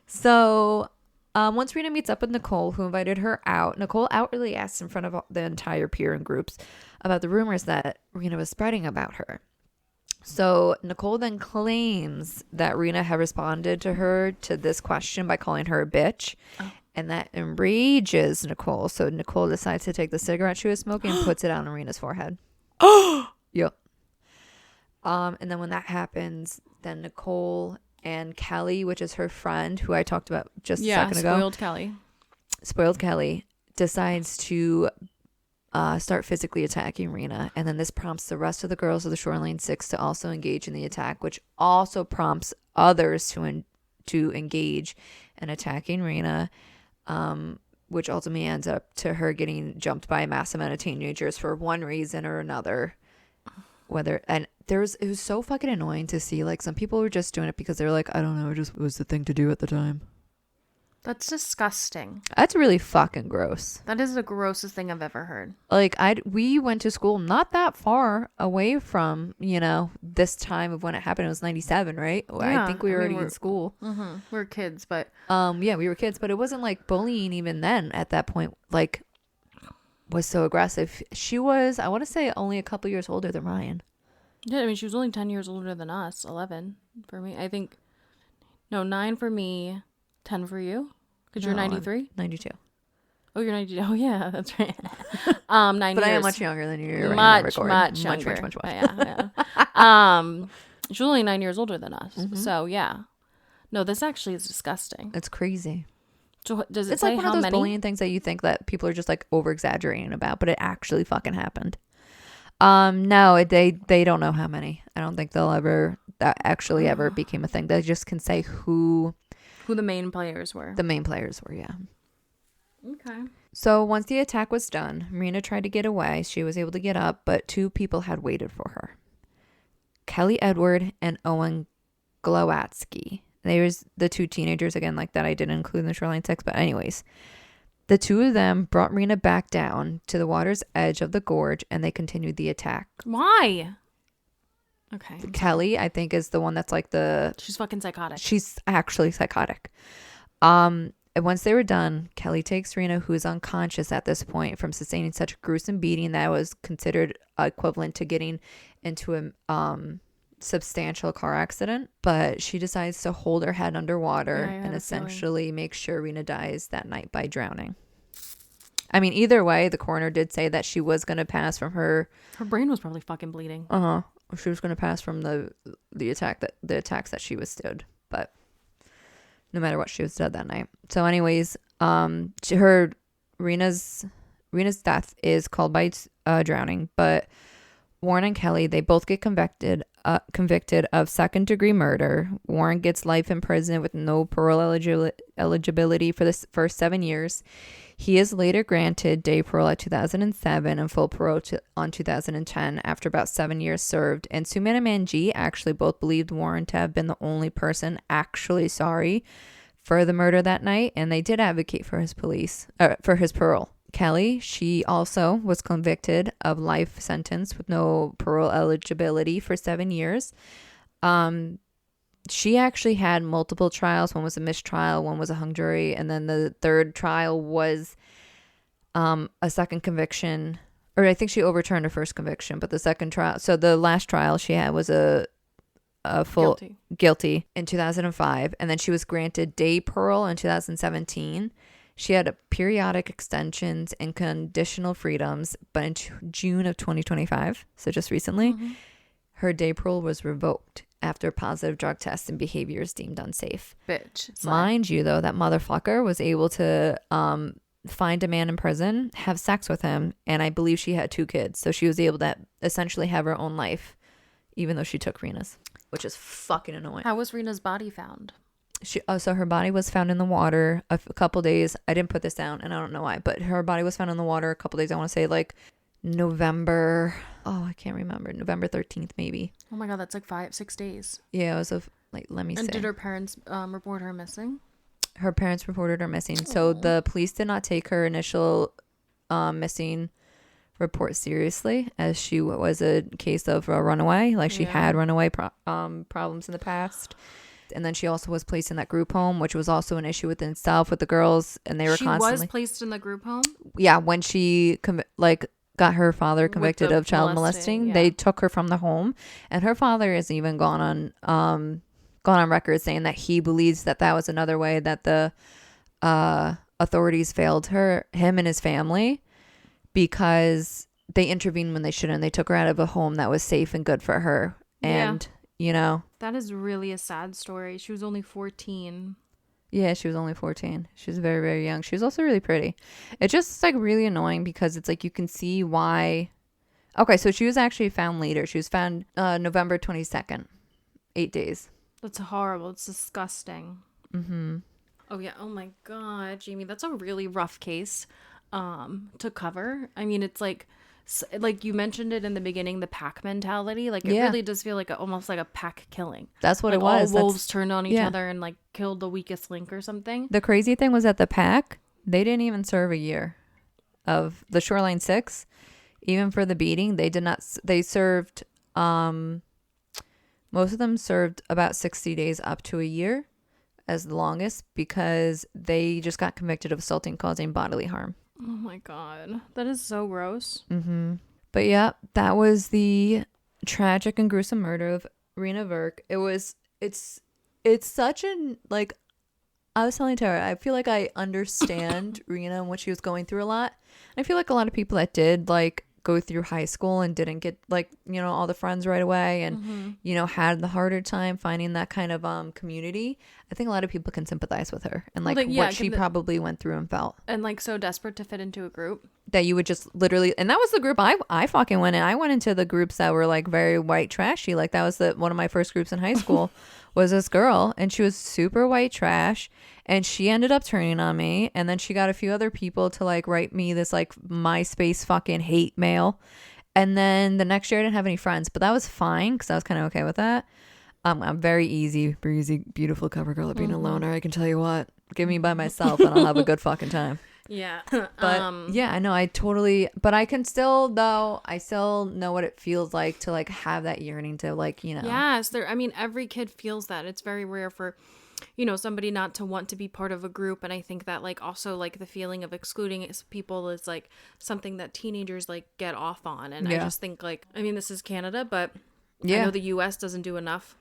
Speaker 2: So, once Reena meets up with Nicole, who invited her out, Nicole outwardly asks in front of the entire peer and groups about the rumors that Reena was spreading about her. So Nicole then claims that Reena had responded to her to this question by calling her a bitch. And that enrages Nicole. So Nicole decides to take the cigarette she was smoking and puts it on Reena's forehead. Yep. And then when that happens, then Nicole and Kelly, which is her friend who I talked about just a second ago. Spoiled Kelly decides to start physically attacking Reena. And then this prompts the rest of the girls of the Shoreline Six to also engage in the attack, which also prompts others to engage in attacking Reena, which ultimately ends up to her getting jumped by a mass amount of teenagers for one reason or another. It was so fucking annoying to see, like, some people were just doing it because they're like, I don't know, it was the thing to do at the time.
Speaker 1: That's disgusting.
Speaker 2: That's really fucking gross.
Speaker 1: That is the grossest thing I've ever heard.
Speaker 2: Like, we went to school not that far away from, this time of when it happened. It was 97, right?
Speaker 1: Yeah,
Speaker 2: I think we were already in school.
Speaker 1: Mm-hmm. We were kids, but
Speaker 2: yeah, we were kids, but it wasn't like bullying even then at that point, like, was so aggressive. She was, I want to say, only a couple years older than Ryan.
Speaker 1: Yeah, I mean, she was only 10 years older than us. 11 for me. I think, no, 9 for me, 10 for you. Because you're 93?
Speaker 2: 92.
Speaker 1: Oh, you're 92. Oh, yeah, that's right. 9
Speaker 2: but
Speaker 1: years.
Speaker 2: I am much younger than you. You're
Speaker 1: much younger.
Speaker 2: Much.
Speaker 1: Yeah. She was only 9 years older than us. Mm-hmm. So, yeah. No, this actually is disgusting.
Speaker 2: It's crazy.
Speaker 1: So does it
Speaker 2: it's
Speaker 1: say
Speaker 2: like one
Speaker 1: how
Speaker 2: of those
Speaker 1: many?
Speaker 2: bullying things that you think that people are just like over exaggerating about, but it actually fucking happened. No, they don't know how many. I don't think that actually ever became a thing. They just can say who
Speaker 1: the main players were.
Speaker 2: The main players were, yeah.
Speaker 1: Okay.
Speaker 2: So once the attack was done, Reena tried to get away. She was able to get up, but 2 people had waited for her. Kelly Edward and Owen Glowatsky. They was the 2 teenagers, again, like that I didn't include in the Shoreline Six, but anyways. The 2 of them brought Reena back down to the water's edge of the gorge, and they continued the attack.
Speaker 1: Why? Okay.
Speaker 2: Kelly, I think, is the one that's like
Speaker 1: she's fucking psychotic.
Speaker 2: She's actually psychotic. And once they were done, Kelly takes Reena, who is unconscious at this point from sustaining such a gruesome beating that was considered equivalent to getting into a substantial car accident, but she decides to hold her head underwater and essentially make sure Reena dies that night by drowning. I mean, either way, the coroner did say that she was going to pass from her
Speaker 1: brain was probably fucking bleeding.
Speaker 2: She was going to pass from the attacks that she withstood, but no matter what, she was dead that night. So anyways, Reena's death is called by drowning, but Warren and Kelly, they both get convicted of second-degree murder. Warren gets life in prison with no parole eligibility for the first 7 years. He is later granted day parole at 2007 and full parole on 2010 after about 7 years served. And Suman and Manji actually both believed Warren to have been the only person actually sorry for the murder that night, and they did advocate for his parole. Kelly, she also was convicted of life sentence with no parole eligibility for 7 years. She actually had multiple trials. One was a mistrial, one was a hung jury, and then the third trial was a second conviction, or I think she overturned her first conviction, but the second trial, so the last trial she had was a full guilty in 2005, and then she was granted day parole in 2017. She had periodic extensions and conditional freedoms, but in June of 2025, so just recently, her day parole was revoked after positive drug tests and behaviors deemed unsafe.
Speaker 1: Bitch.
Speaker 2: Mind you, though, that motherfucker was able to find a man in prison, have sex with him, and I believe she had 2 kids. So she was able to essentially have her own life, even though she took Reena's, which is fucking annoying.
Speaker 1: How was Reena's body found?
Speaker 2: So her body was found in the water a couple days. I didn't put this down, and I don't know why, but her body was found in the water a couple days. I want to say like November. Oh, I can't remember. November 13th, maybe.
Speaker 1: Oh my God, that's like 5-6 days.
Speaker 2: Yeah, it was let me see.
Speaker 1: And did her parents report her missing?
Speaker 2: Her parents reported her missing. So the police did not take her initial missing report seriously, as she was a case of a runaway. Like she had runaway problems in the past. And then she also was placed in that group home, which was also an issue within itself with the girls. And they were constantly...
Speaker 1: She was placed in the group home?
Speaker 2: Yeah, when she got her father convicted of child molesting. They took her from the home. And her father has even gone on record saying that he believes that was another way that the authorities failed him and his family, because they intervened when they shouldn't. They took her out of a home that was safe and good for her, And, you know.
Speaker 1: That is really a sad story. She was only 14.
Speaker 2: Yeah, she was only 14. She was very, very young. She was also really pretty. It's just like really annoying because it's like you can see why. Okay, so she was actually found later. She was found November 22nd. 8 days.
Speaker 1: That's horrible. It's disgusting.
Speaker 2: Mm-hmm.
Speaker 1: Oh, yeah. Oh, my God, Jamie. That's a really rough case to cover. I mean, it's like you mentioned it in the beginning, the pack mentality. Like, it really does feel like almost like a pack killing.
Speaker 2: That's what
Speaker 1: like
Speaker 2: it was.
Speaker 1: All wolves turned on each other and, like, killed the weakest link or something.
Speaker 2: The crazy thing was that the pack, they didn't even serve a year of the Shoreline 6. Even for the beating, they did not. They served, most of them served about 60 days up to a year as the longest because they just got convicted of assaulting causing bodily harm.
Speaker 1: Oh my God. That is so gross.
Speaker 2: Mm-hmm. But yeah, that was the tragic and gruesome murder of Reena Virk. It's such an, like, I was telling Tara, I feel like I understand Reena and what she was going through a lot. I feel like a lot of people that did, like, go through high school and didn't get, like, you know, all the friends right away and, you know, had the harder time finding that kind of community. I think a lot of people can sympathize with her and, like, what she probably went through and felt.
Speaker 1: And, like, so desperate to fit into a group.
Speaker 2: That you would just literally, and that was the group I fucking went in. I went into the groups that were, like, very white trashy. Like, that was one of my first groups in high school was this girl, and she was super white trash, and she ended up turning on me, and then she got a few other people to, like, write me this, like, MySpace fucking hate mail, and then the next year I didn't have any friends, but that was fine because I was kind of okay with that. I'm very easy, breezy, beautiful cover girl at being a loner. I can tell you what, give me by myself and I'll have a good fucking time.
Speaker 1: Yeah.
Speaker 2: But yeah, I know, I totally, but I can still, though, I still know what it feels like to, like, have that yearning to, like, you know.
Speaker 1: Yes, I mean, every kid feels that. It's very rare for, you know, somebody not to want to be part of a group. And I think that, like, also, like, the feeling of excluding people is, like, something that teenagers, like, get off on. And I just think, like, I mean, this is Canada, but I know the US doesn't do enough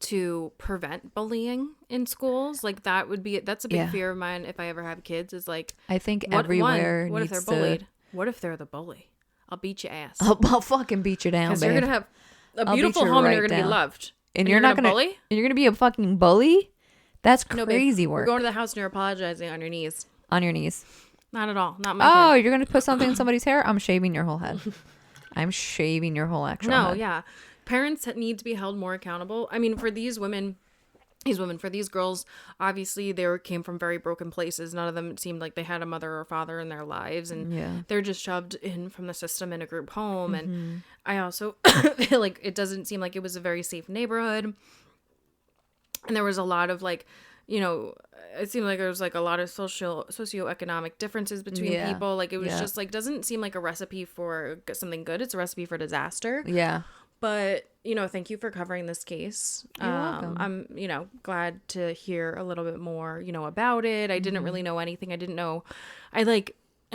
Speaker 1: to prevent bullying in schools. Like, that's a big fear of mine if I ever have kids, is, like,
Speaker 2: I think everywhere
Speaker 1: what if
Speaker 2: needs
Speaker 1: they're bullied? What if they're the bully? I'll beat your ass.
Speaker 2: I'll fucking beat you down, babe.
Speaker 1: Because you're gonna have a beautiful home and you're gonna be loved.
Speaker 2: And you're not gonna bully? And you're gonna be a fucking bully? That's crazy
Speaker 1: work.
Speaker 2: We're
Speaker 1: going to the house and you're apologizing on your knees.
Speaker 2: On your knees.
Speaker 1: Not at all. Not my kid.
Speaker 2: You're gonna put something in somebody's hair? I'm shaving your whole head. I'm shaving your whole actual head.
Speaker 1: No, yeah. Parents need to be held more accountable. I mean, for these women, for these girls, obviously they came from very broken places. None of them seemed like they had a mother or father in their lives, and they're just shoved in from the system in a group home. And I also feel like it doesn't seem like it was a very safe neighborhood, and there was a lot of, like, you know, it seemed like there was, like, a lot of socioeconomic differences between people. Like, it was just, like, doesn't seem like a recipe for something good. It's a recipe for disaster.
Speaker 2: Yeah.
Speaker 1: But, you know, thank you for covering this case.
Speaker 2: You're welcome.
Speaker 1: I'm, you know, glad to hear a little bit more, you know, about it. I didn't really know anything. I didn't know. I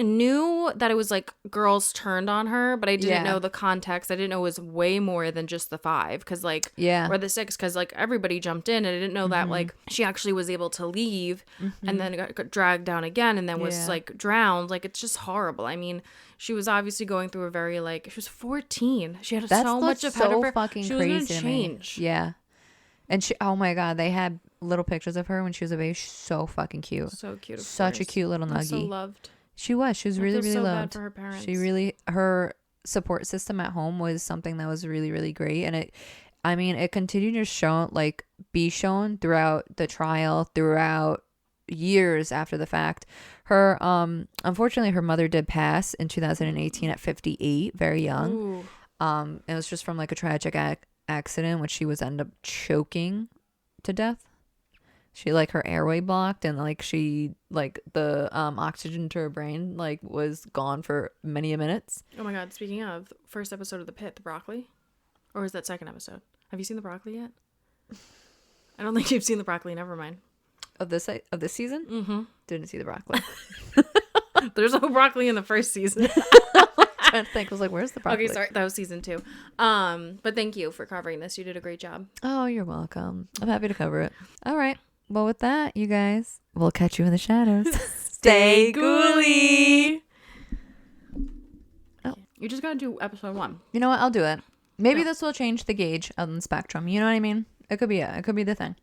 Speaker 1: knew that it was, like, girls turned on her, but I didn't know the context. I didn't know it was way more than just the 5. Because, like, or the 6. Because, like, everybody jumped in. And I didn't know that, like, she actually was able to leave and then got dragged down again and then was, like, drowned. Like, it's just horrible. I mean, she was obviously going through a very, like, she was 14. She had so much ahead of her.
Speaker 2: Fucking
Speaker 1: she was
Speaker 2: crazy
Speaker 1: going to change.
Speaker 2: Yeah. And she, oh my God, they had little pictures of her when she was a baby. She's so fucking cute.
Speaker 1: So cute.
Speaker 2: Such a cute little nuggie.
Speaker 1: So loved.
Speaker 2: She was really, really
Speaker 1: so
Speaker 2: loved.
Speaker 1: Bad for her parents.
Speaker 2: Her support system at home was something that was really, really great. And it continued to be shown throughout the trial, throughout years after the fact. Her, unfortunately, her mother did pass in 2018 at 58, very young. Ooh. It was just from, like, a tragic accident, which she was ended up choking to death. She, like, her airway blocked, and, like, she, like, the oxygen to her brain, like, was gone for many minutes.
Speaker 1: Oh my God! Speaking of, first episode of The Pit, the broccoli, or is that second episode? Have you seen the broccoli yet? I don't think you've seen the broccoli. Never mind.
Speaker 2: Of this season? Mm-hmm. Didn't see the broccoli.
Speaker 1: There's no broccoli in the first season.
Speaker 2: I think I was like, where's the broccoli?
Speaker 1: Okay, sorry, that was season 2. But thank you for covering this. You did a great job.
Speaker 2: Oh, you're welcome. I'm happy to cover it. All right. Well, with that, you guys, we'll catch you in the shadows.
Speaker 1: Stay ghouly. Oh. You just gotta do episode 1.
Speaker 2: You know what? I'll do it. Maybe this will change the gauge on the spectrum. You know what I mean? It could be it. It could be the thing.